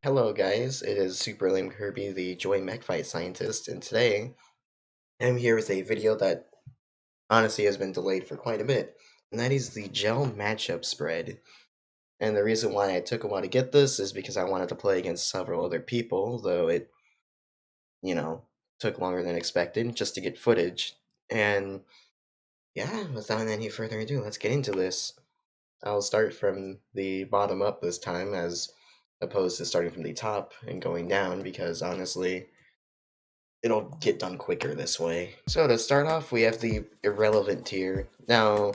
Hello guys, it is Super Lame Kirby, the Joy Mech Fight Scientist, and today I'm here with a video that honestly has been delayed for quite a bit, and that is the gel matchup spread. And the reason why I took a while to get this is because I wanted to play against several other people, though it, you know, took longer than expected just to get footage. And yeah, without any further ado, let's get into this. I'll start from the bottom up this time as opposed to starting from the top and going down because honestly, it'll get done quicker this way. So to start off, we have the irrelevant tier. Now,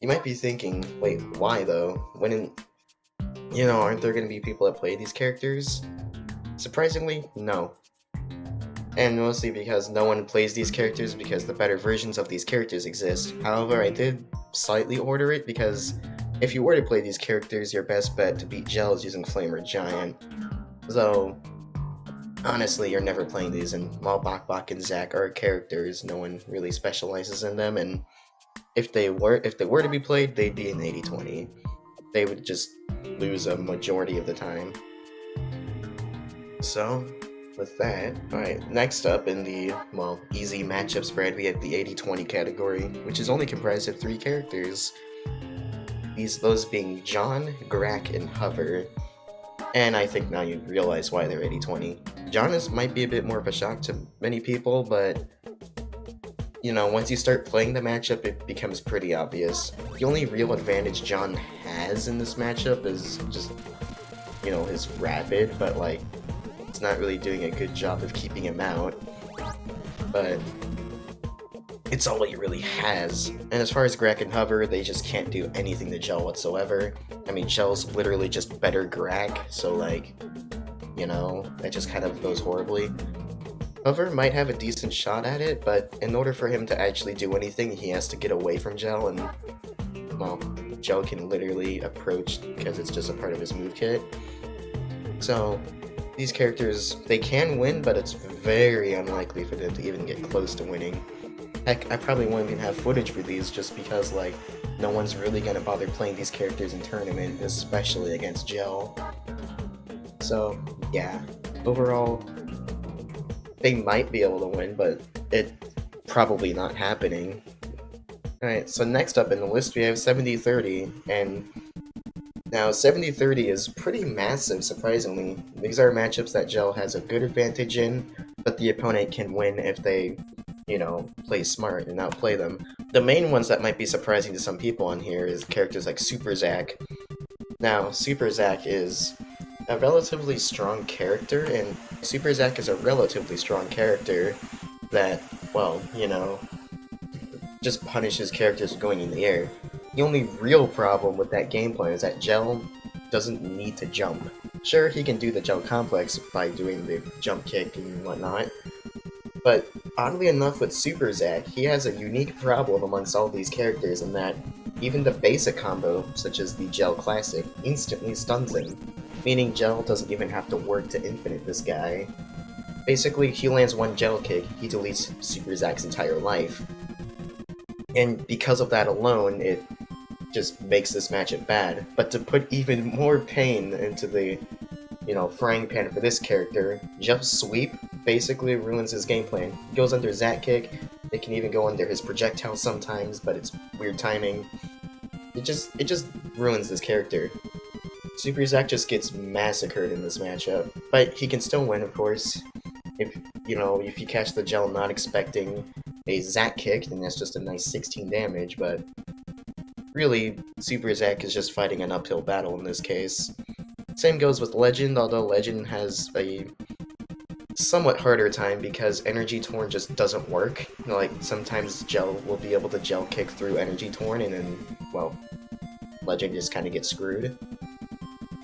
you might be thinking, wait, why though? Aren't there going to be people that play these characters? Surprisingly, no. And mostly because no one plays these characters because the better versions of these characters exist. However, I did slightly order it because if you were to play these characters, your best bet to beat Gel is using Flamer Giant. So, honestly, you're never playing these, and while Bok and Zack are characters, no one really specializes in them, and if they were to be played, they'd be an 80-20. They would just lose a majority of the time. So, with that, alright, next up in the, easy matchup spread, we have the 80-20 category, which is only comprised of 3 characters. Those being John, Grack, and Hover. And I think now you realize why they're 80-20. John might be a bit more of a shock to many people, but once you start playing the matchup, it becomes pretty obvious. The only real advantage John has in this matchup is just, his rapid, but it's not really doing a good job of keeping him out. But it's all he really has. And as far as Grack and Hover, they just can't do anything to Gel whatsoever. I mean, Gel's literally just better Grack, so that just kind of goes horribly. Hover might have a decent shot at it, but in order for him to actually do anything, he has to get away from Gel, and, Gel can literally approach because it's just a part of his move kit. So, these characters, they can win, but it's very unlikely for them to even get close to winning. Heck, I probably won't even have footage for these just because, no one's really gonna bother playing these characters in tournament, especially against Gel. So, yeah. Overall, they might be able to win, but it's probably not happening. Alright, so next up in the list we have 70-30, and now 70-30 is pretty massive, surprisingly. These are matchups that Gel has a good advantage in, but the opponent can win if they play smart and outplay them. The main ones that might be surprising to some people on here is characters like Super Zack. Now, Super Zack is a relatively strong character, and Super Zack is a relatively strong character that, just punishes characters going in the air. The only real problem with that gameplay is that Gel doesn't need to jump. Sure, he can do the Gel complex by doing the jump kick and whatnot, but oddly enough with Super Zack, he has a unique problem amongst all these characters in that even the basic combo, such as the Gel Classic, instantly stuns him, meaning Gel doesn't even have to work to infinite this guy. Basically, he lands one Gel kick, he deletes Super Zack's entire life. And because of that alone, it just makes this matchup bad. But to put even more pain into the, frying pan for this character, Gel's sweep basically ruins his game plan. He goes under Zack kick, it can even go under his projectile sometimes, but it's weird timing. It just ruins this character. Super Zack just gets massacred in this matchup, but he can still win, of course. If you catch the Gel not expecting a Zack kick, then that's just a nice 16 damage, but really, Super Zack is just fighting an uphill battle in this case. Same goes with Legend, although Legend has a somewhat harder time because Energy Torn just doesn't work. Sometimes Gel will be able to Gel kick through Energy Torn, and then, Legend just kind of gets screwed.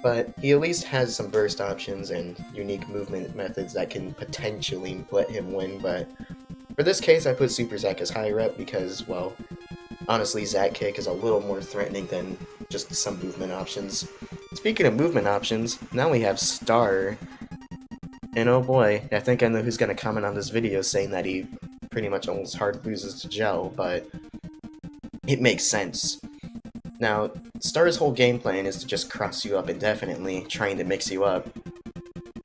But he at least has some burst options and unique movement methods that can potentially let him win, but for this case I put Super Zack as higher up because, honestly Zack kick is a little more threatening than just some movement options. Speaking of movement options, now we have Star. And oh boy, I think I know who's gonna comment on this video saying that he pretty much almost hard loses to Gel, but it makes sense. Now, Star's whole game plan is to just cross you up indefinitely, trying to mix you up.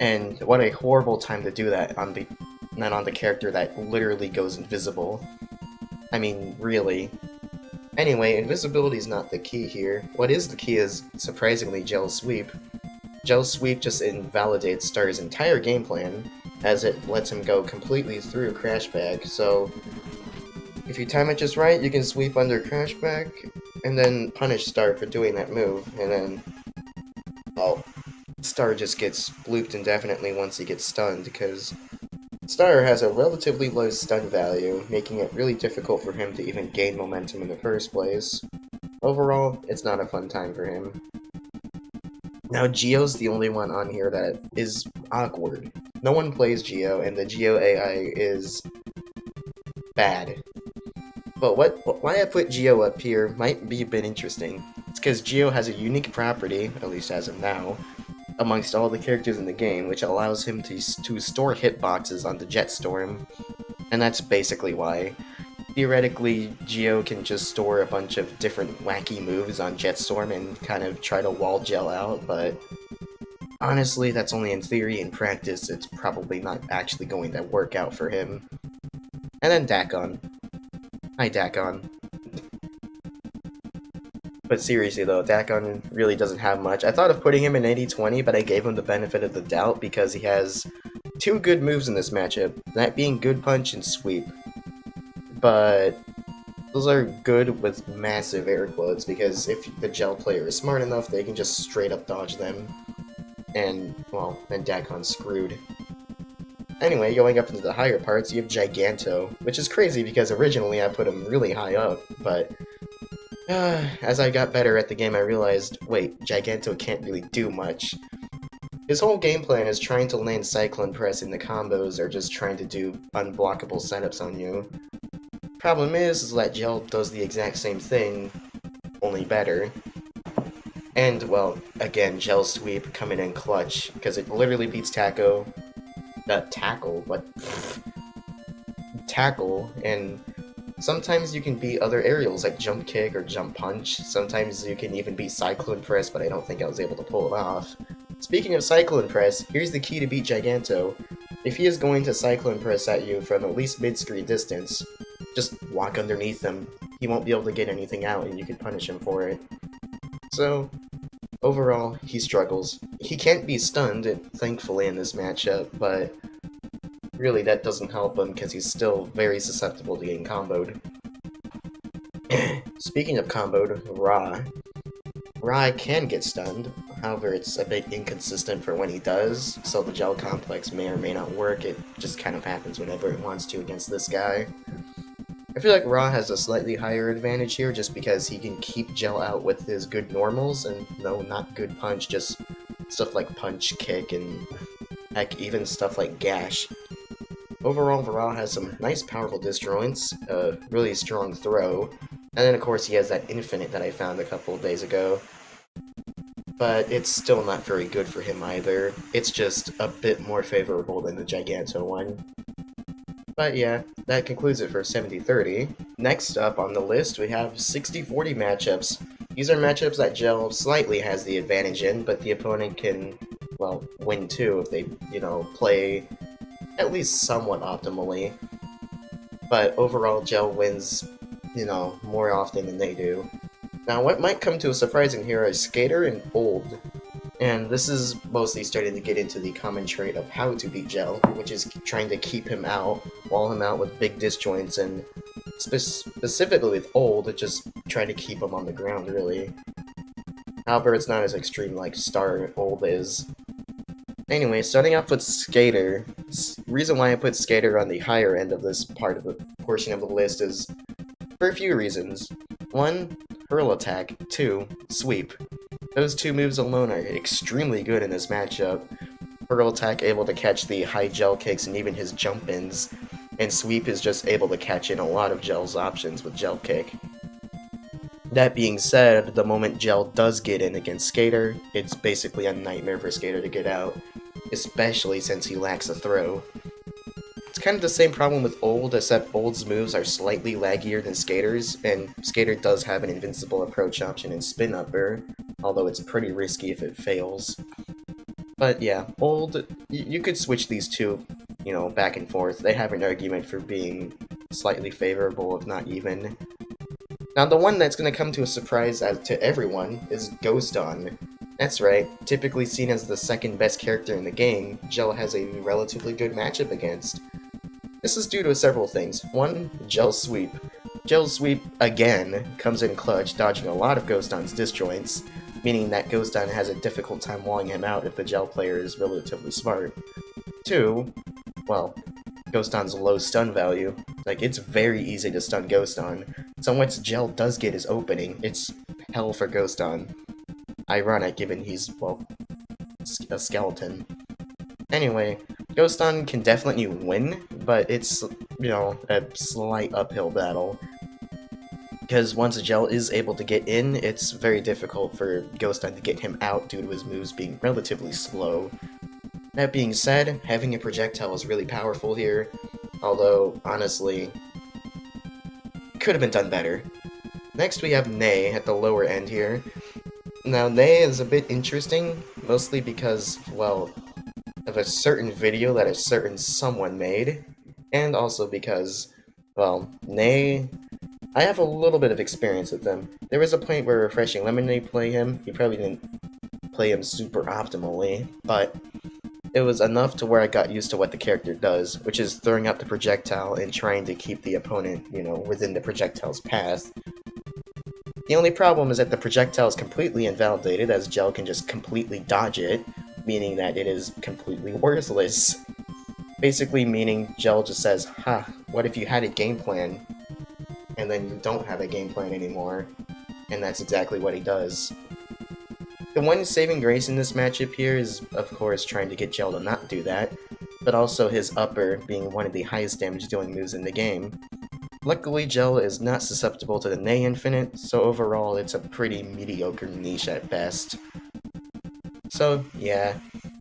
And what a horrible time to do that on the character that literally goes invisible. I mean, really. Anyway, invisibility is not the key here. What is the key is, surprisingly, Gel Sweep. Gel Sweep just invalidates Star's entire game plan, as it lets him go completely through Crashback, so if you time it just right, you can sweep under Crashback, and then punish Star for doing that move, and then, well, Star just gets looped indefinitely once he gets stunned, because Star has a relatively low stun value, making it really difficult for him to even gain momentum in the first place. Overall, it's not a fun time for him. Now, Geo's the only one on here that is awkward. No one plays Geo, and the Geo AI is bad. But why I put Geo up here might be a bit interesting. It's because Geo has a unique property, at least as of now, amongst all the characters in the game, which allows him to store hitboxes on the Jetstorm, and that's basically why. Theoretically, Geo can just store a bunch of different wacky moves on Jetstorm and kind of try to wall Gel out, but honestly, that's only in theory. In practice, it's probably not actually going to work out for him. And then Dakon. Hi, Dakon. But seriously though, Dakon really doesn't have much. I thought of putting him in 80-20, but I gave him the benefit of the doubt because he has two good moves in this matchup, that being Good Punch and Sweep. But those are good with massive air quotes, because if the Gel player is smart enough, they can just straight up dodge them. And, well, then Dakon's screwed. Anyway, going up into the higher parts, you have Giganto, which is crazy because originally I put him really high up, but as I got better at the game, I realized, wait, Giganto can't really do much. His whole game plan is trying to land Cyclone Press in the combos or just trying to do unblockable setups on you. Problem is that Gel does the exact same thing, only better. And, well, again, Gel Sweep coming in clutch, because it literally beats Tackle, and sometimes you can beat other aerials like Jump Kick or Jump Punch. Sometimes you can even beat Cyclone Press, but I don't think I was able to pull it off. Speaking of Cyclone Press, here's the key to beat Giganto. If he is going to Cyclone Press at you from at least mid-screen distance, just walk underneath him. He won't be able to get anything out, and you can punish him for it. So, overall, he struggles. He can't be stunned, thankfully, in this matchup, but really that doesn't help him because he's still very susceptible to getting comboed. Speaking of comboed, Ra can get stunned, however it's a bit inconsistent for when he does, so the Gel Complex may or may not work. It just kind of happens whenever it wants to against this guy. I feel like Ra has a slightly higher advantage here just because he can keep Gel out with his good normals, and no, not Good Punch, just stuff like Punch, Kick, and heck, even stuff like Gash. Overall, Ra has some nice powerful disjoints, a really strong throw, and then of course he has that Infinite that I found a couple of days ago. But it's still not very good for him either. It's just a bit more favorable than the Giganto one. But yeah, that concludes it for 70-30. Next up on the list, we have 60-40 matchups. These are matchups that Gel slightly has the advantage in, but the opponent can, well, win too if they, play at least somewhat optimally. But overall, Gel wins, more often than they do. Now, what might come to a surprising here is Skater and Old. And this is mostly starting to get into the common trait of how to beat Gel, which is trying to keep him out, wall him out with big disjoints, and specifically with Old, just trying to keep him on the ground, really. However, it's not as extreme like Star Old is. Anyway, starting off with Skater, reason why I put Skater on the higher end of this portion of the list is for a few reasons. 1, Hurl Attack. 2, Sweep. Those two moves alone are extremely good in this matchup. Hurl Attack able to catch the high Gel kicks and even his jump-ins, and Sweep is just able to catch in a lot of Gel's options with Gel Kick. That being said, the moment Gel does get in against Skater, it's basically a nightmare for Skater to get out, especially since he lacks a throw. It's kind of the same problem with Old, except Old's moves are slightly laggier than Skater's, and Skater does have an invincible approach option in Spin Upper, although it's pretty risky if it fails. But yeah, you could switch these two, back and forth. They have an argument for being slightly favorable, if not even. Now, the one that's going to come to a surprise to everyone is Ghost On. That's right, typically seen as the second best character in the game, Gel has a relatively good matchup against. This is due to several things. One, Gel's Sweep. Gel's Sweep, again, comes in clutch, dodging a lot of Ghost On's disjoints, meaning that Ghost On has a difficult time walling him out if the Gel player is relatively smart. Two, well, Ghost On's low stun value. Like, it's very easy to stun Ghost On. So once Gel does get his opening, it's hell for Ghost On. Ironic, given he's, well, a skeleton. Anyway, Ghost On can definitely win, but it's, a slight uphill battle. Because once Gel is able to get in, it's very difficult for Ghost On to get him out due to his moves being relatively slow. That being said, having a projectile is really powerful here, although, honestly, could have been done better. Next we have Nay at the lower end here. Now, Nay is a bit interesting, mostly because, well, of a certain video that a certain someone made, and also because, well, Nay, I have a little bit of experience with them. There was a point where Refreshing Lemonade played him. He probably didn't play him super optimally, but it was enough to where I got used to what the character does, which is throwing out the projectile and trying to keep the opponent, within the projectile's path. The only problem is that the projectile is completely invalidated, as Gel can just completely dodge it, meaning that it is completely worthless. Basically meaning Gel just says, "Ha, what if you had a game plan?" And then you don't have a game plan anymore. And that's exactly what he does. The one saving grace in this matchup here is, of course, trying to get Gel to not do that, but also his upper being one of the highest damage dealing moves in the game. Luckily, Gel is not susceptible to the Nay Infinite, so overall it's a pretty mediocre niche at best. So yeah,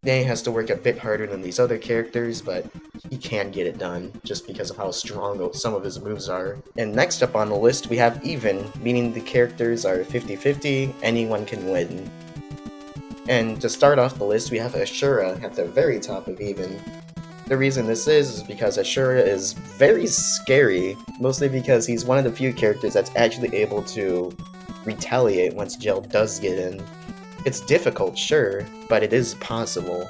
Nay has to work a bit harder than these other characters, but he can get it done, just because of how strong some of his moves are. And next up on the list we have Even, meaning the characters are 50-50, anyone can win. And to start off the list, we have Ashura at the very top of Even. The reason this is because Ashura is very scary, mostly because he's one of the few characters that's actually able to retaliate once Gel does get in. It's difficult, sure, but it is possible.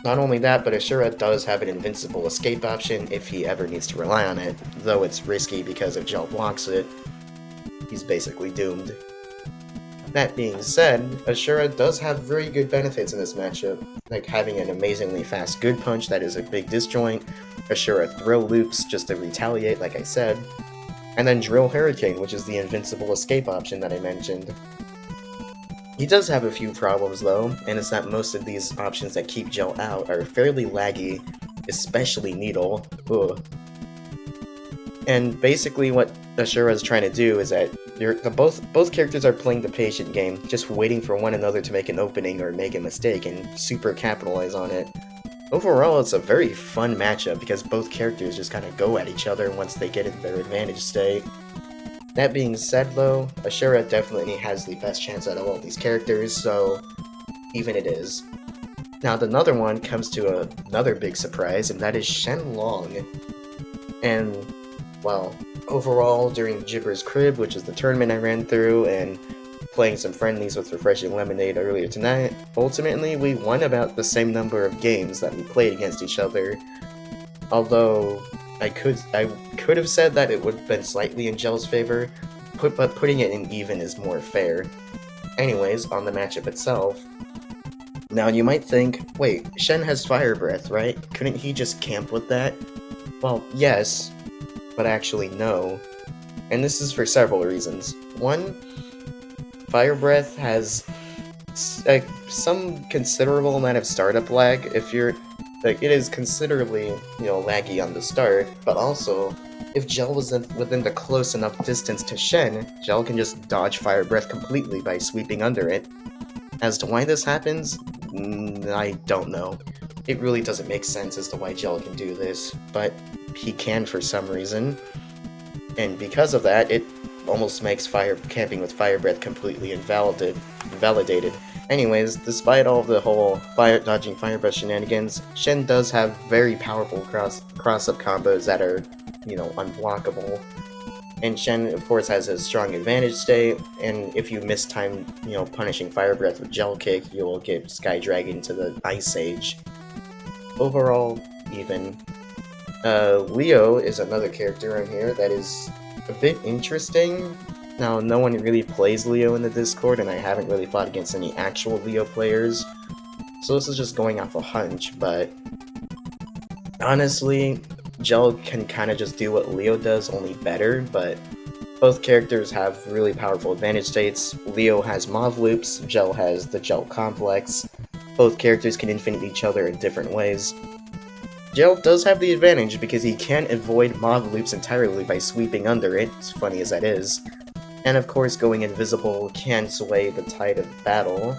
Not only that, but Ashura does have an invincible escape option if he ever needs to rely on it, though it's risky because if Gel blocks it, he's basically doomed. That being said, Ashura does have very good benefits in this matchup, like having an amazingly fast good punch that is a big disjoint, Ashura throw loops just to retaliate like I said, and then Drill Hurricane, which is the invincible escape option that I mentioned. He does have a few problems though, and it's that most of these options that keep Gel out are fairly laggy, especially Needle. Ugh. And basically what Ashura is trying to do is that both characters are playing the patient game, just waiting for one another to make an opening or make a mistake and super capitalize on it. Overall, it's a very fun matchup because both characters just kind of go at each other once they get in their advantage state. That being said though, Ashura definitely has the best chance out of all these characters, so even it is. Now another one comes to another big surprise, and that is Shenlong. And, well, overall, during Jibber's Crib, which is the tournament I ran through, and playing some friendlies with Refreshing Lemonade earlier tonight, ultimately we won about the same number of games that we played against each other. Although, I could have said that it would have been slightly in Gel's favor, but putting it in even is more fair. Anyways, on the matchup itself. Now you might think, wait, Shen has Fire Breath, right? Couldn't he just camp with that? Well, yes, but actually no. And this is for several reasons. One, Fire Breath has some considerable amount of startup lag if you're it is considerably, laggy on the start, but also, if Gel was within the close enough distance to Shen, Gel can just dodge Fire Breath completely by sweeping under it. As to why this happens, I don't know. It really doesn't make sense as to why Gel can do this, but he can for some reason. And because of that, it almost makes fire camping with fire breath completely invalidated. Anyways, despite all of the whole dodging fire breath shenanigans, Shen does have very powerful cross-up combos that are, unblockable. And Shen, of course, has a strong advantage state, and if you miss time, punishing Fire Breath with Gel Kick, you'll get Sky Dragon to the Ice Age. Overall, even. Leo is another character on here that is a bit interesting. Now, no one really plays Leo in the Discord, and I haven't really fought against any actual Leo players, so this is just going off a hunch, but honestly, Gel can kind of just do what Leo does, only better, but both characters have really powerful advantage states. Leo has Mauve Loops, Gel has the Gel Complex. Both characters can infinite each other in different ways. Gel does have the advantage because he can avoid Mauve Loops entirely by sweeping under it, as funny as that is. And of course, going invisible can sway the tide of battle,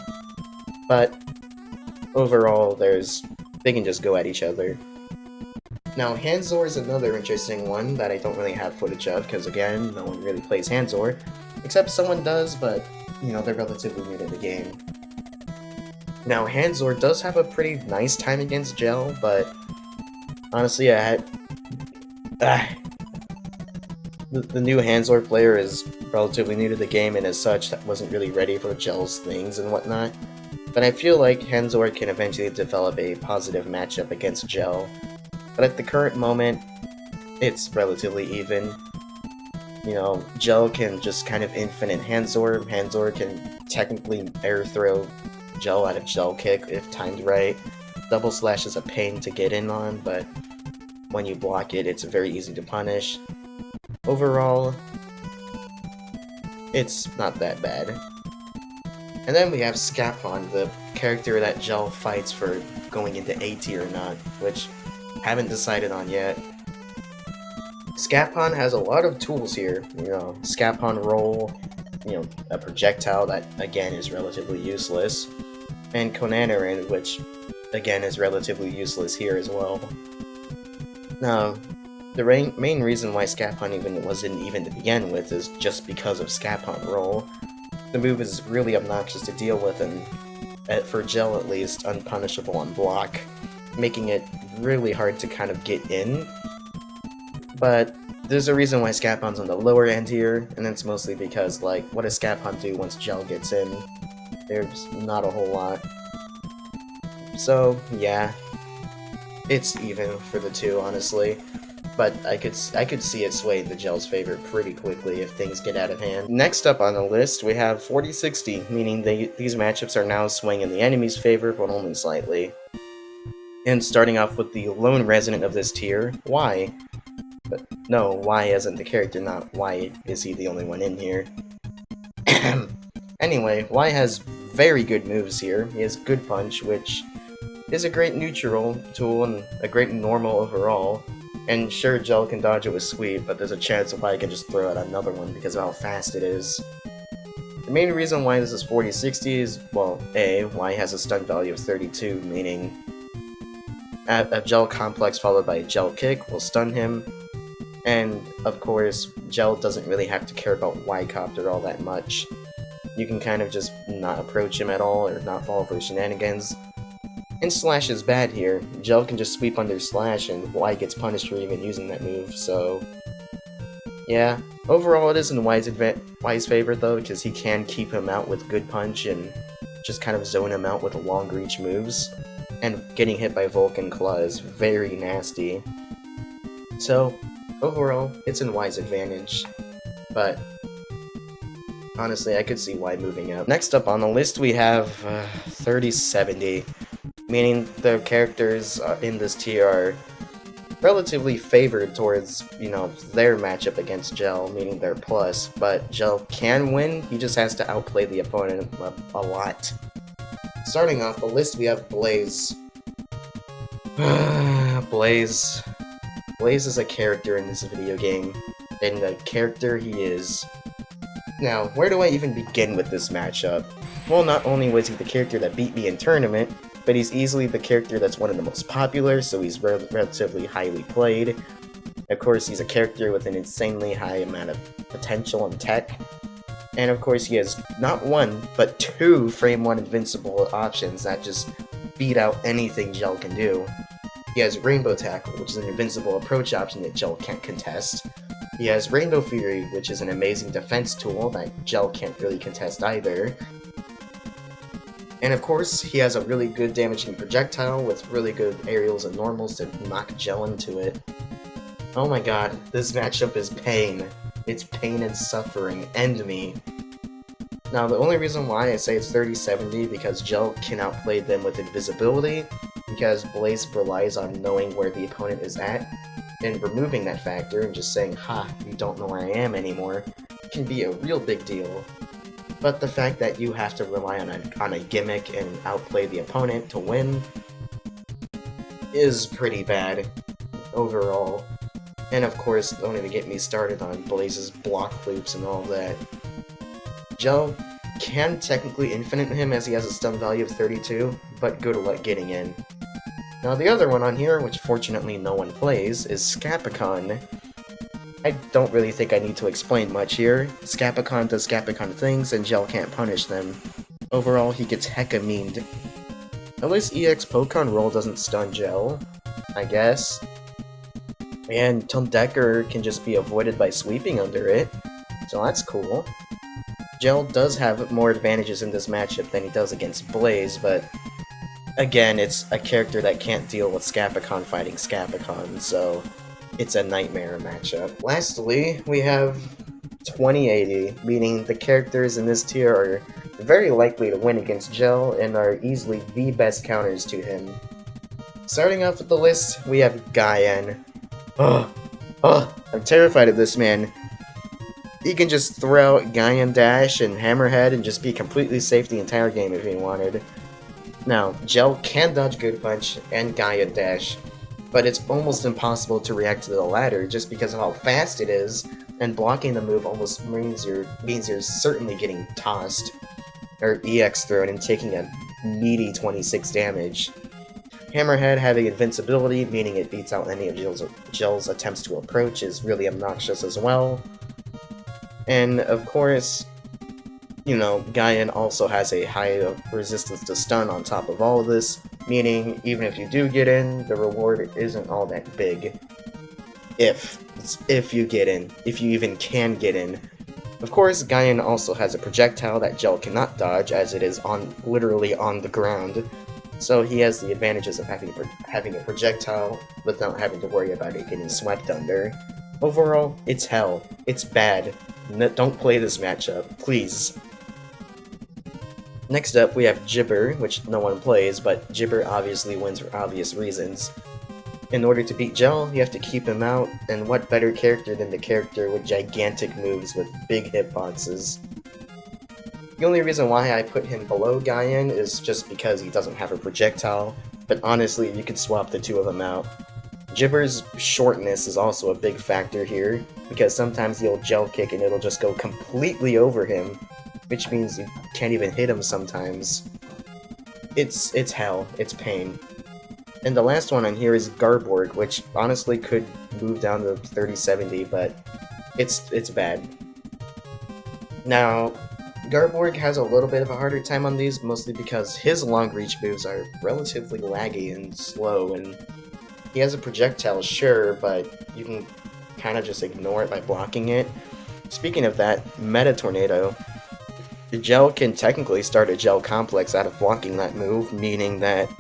but overall, they can just go at each other. Now, Hanzor is another interesting one that I don't really have footage of, because again, no one really plays Hanzor, except someone does, but, they're relatively new to the game. Now, Hanzor does have a pretty nice time against Gel, but honestly, the new Hanzor player is relatively new to the game, and as such, wasn't really ready for Gel's things and whatnot. But I feel like Hanzor can eventually develop a positive matchup against Gel. But at the current moment, it's relatively even. Gel can just kind of infinite Hanzor. Hanzor can technically air throw Gel out of Gel Kick if timed right. Double Slash is a pain to get in on, but when you block it, it's very easy to punish. Overall, it's not that bad. And then we have Scapon, the character that Gel fights for going into A tier or not, which haven't decided on yet. Scapon has a lot of tools here, Scapon Roll, a projectile that again is relatively useless, and Konanarin, which again is relatively useless here as well. Now, the main reason why Scapon wasn't even to begin with is just because of Scapon Roll. The move is really obnoxious to deal with and, for Gel at least, unpunishable on block, making it really hard to kind of get in. But there's a reason why Scapon's on the lower end here, and it's mostly because, what does Scapon do once Gel gets in? There's not a whole lot. So, yeah, it's even for the two, honestly. But I could see it sway the Gel's favor pretty quickly if things get out of hand. Next up on the list, we have 40-60, meaning these matchups are now swaying in the enemy's favor, but only slightly. And starting off with the lone resident of this tier, Y. But no, Y isn't the character, not why is he the only one in here. Anyway, Y has very good moves here. He has Good Punch, which is a great neutral tool and a great normal overall. And sure, Gel can dodge it with Sweep, but there's a chance that Y can just throw out another one because of how fast it is. The main reason why this is 40-60 is, well, A, Y has a stun value of 32, meaning a Gel Complex followed by a Gel Kick will stun him, and of course, Gel doesn't really have to care about Y-Copter all that much. You can kind of just not approach him at all, or not fall for shenanigans. And Slash is bad here. Gel can just sweep under Slash, and Y gets punished for even using that move, so yeah. Overall, it is in Y's favor, though, because he can keep him out with Good Punch and just kind of zone him out with long reach moves. And getting hit by Vulcan Claw is very nasty. So, overall, it's in Y's advantage. But honestly, I could see Y moving up. Next up on the list, we have 30-70. Meaning the characters in this tier are relatively favored towards, their matchup against Gel, meaning their plus, but Gel can win, he just has to outplay the opponent a lot. Starting off the list, we have Blaze. Blaze is a character in this video game, and the character he is. Now, where do I even begin with this matchup? Well, not only was he the character that beat me in tournament, but he's easily the character that's one of the most popular, so he's relatively highly played. Of course, he's a character with an insanely high amount of potential and tech. And of course, he has not one, but two Frame 1 invincible options that just beat out anything Gel can do. He has Rainbow Tackle, which is an invincible approach option that Gel can't contest. He has Rainbow Fury, which is an amazing defense tool that Gel can't really contest either. And of course, he has a really good damaging projectile with really good aerials and normals to knock Gel into it. Oh my god, this matchup is pain. It's pain and suffering. End me. Now, the only reason why I say it's 30-70 because Gel can outplay them with invisibility, because Blaze relies on knowing where the opponent is at, and removing that factor and just saying, ha, you don't know where I am anymore, can be a real big deal. But the fact that you have to rely on a gimmick and outplay the opponent to win is pretty bad overall. And of course, don't even get me started on Blaze's block loops and all that. Gel can technically infinite him as he has a stun value of 32, but good luck getting in. Now the other one on here, which fortunately no one plays, is Scapicon. I don't really think I need to explain much here. Scapicon does Scapicon things, and Gel can't punish them. Overall, he gets hecka memed. At least EX Pokemon roll doesn't stun Gel, I guess. And Tondecker can just be avoided by sweeping under it, so that's cool. Gel does have more advantages in this matchup than he does against Blaze, but again, it's a character that can't deal with Scapicon fighting Scapicon, so it's a nightmare matchup. Lastly, we have 2080, meaning the characters in this tier are very likely to win against Gel and are easily the best counters to him. Starting off with the list, we have Gaian. I'm terrified of this man. He can just throw out Gaian Dash and Hammerhead and just be completely safe the entire game if he wanted. Now, Gel can dodge Good Punch and Gaian Dash, but it's almost impossible to react to the latter just because of how fast it is, and blocking the move almost means you're certainly getting tossed, or EX thrown and taking a meaty 26 damage. Hammerhead having invincibility, meaning it beats out any of Gel's attempts to approach, is really obnoxious as well. And of course, you know, Gaian also has a high resistance to stun on top of all of this, meaning even if you do get in, the reward isn't all that big. If you get in, if you even can get in. Of course, Gaian also has a projectile that Gel cannot dodge, as it is literally on the ground. So he has the advantages of having a projectile without having to worry about it getting swept under. Overall, it's hell. It's bad. Don't play this matchup, please. Next up, we have Gibber, which no one plays, but Gibber obviously wins for obvious reasons. In order to beat Gel, you have to keep him out, and what better character than the character with gigantic moves with big hitboxes. The only reason why I put him below Gaian is just because he doesn't have a projectile, but honestly, you could swap the two of them out. Gibber's shortness is also a big factor here, because sometimes he'll Gel kick and it'll just go completely over him, which means you can't even hit him sometimes. It's hell. It's pain. And the last one on here is Garborg, which honestly could move down to 30-70, but it's bad. Now, Garborg has a little bit of a harder time on these, mostly because his long reach moves are relatively laggy and slow, and he has a projectile, sure, but you can kind of just ignore it by blocking it. Speaking of that, Meta Tornado. Gel can technically start a Gel complex out of blocking that move, meaning that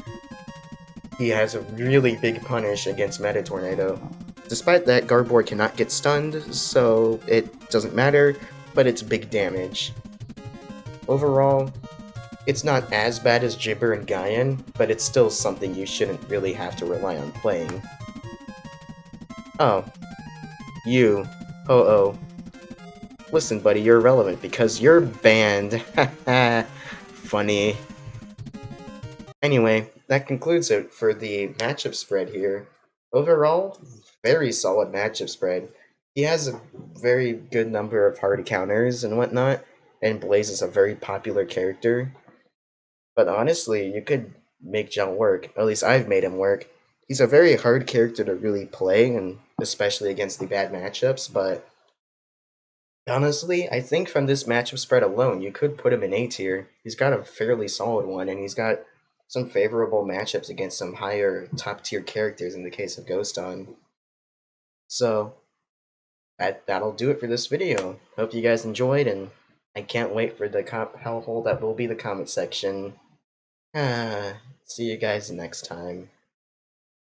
he has a really big punish against Meta Tornado. Despite that, Garborg cannot get stunned, so it doesn't matter, but it's big damage. Overall, it's not as bad as Gibber and Gaian, but it's still something you shouldn't really have to rely on playing. Oh. You. Oh. Listen, buddy, you're irrelevant because you're banned. Haha. Funny. Anyway, that concludes it for the matchup spread here. Overall, very solid matchup spread. He has a very good number of hard counters and whatnot, and Blaze is a very popular character. But honestly, you could make Gel work. At least I've made him work. He's a very hard character to really play, and especially against the bad matchups, but Honestly, I think from this matchup spread alone, you could put him in A tier. He's got a fairly solid one, and he's got some favorable matchups against some higher top tier characters in the case of Ghost on. So that'll do it for this video. Hope you guys enjoyed, and I can't wait for the hellhole that will be the comment section. See you guys next time.